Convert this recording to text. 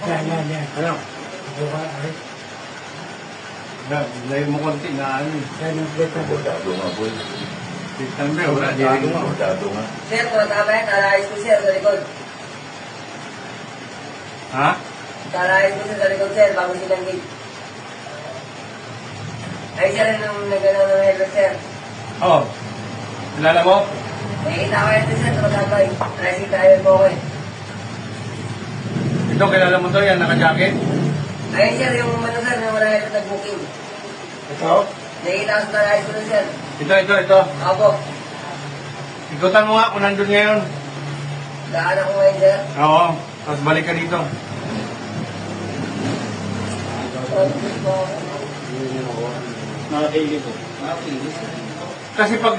Yan. Ano? Buka, ay. Layo mo konti na ano eh. Yan yung plate na buka. Bordado nga, boy. Tambe, wala. Bordado nga. Sir, kung tama yan, alayos ko sir sa likod. Ha? Alayos ko sa likod sir, bago silang gate. Ay sir, nung nagano ng helmet sir. Oo. Kilala mo? Nakikita ko yan sir, tumatambay. Racing driver po ako eh. Ito, kilala mo to yan, naka-jacket? Ayun sir, yung ano sir, yung wala helmet na booking. Ito? Nakikita ko sa alayos ko nun sir. Ito. Opo, Ikutan mo nga kung nandun ngayon. daan ako ngayon sir. Oo. Tapos balik ka dito. Nakakili ko. Kasi pag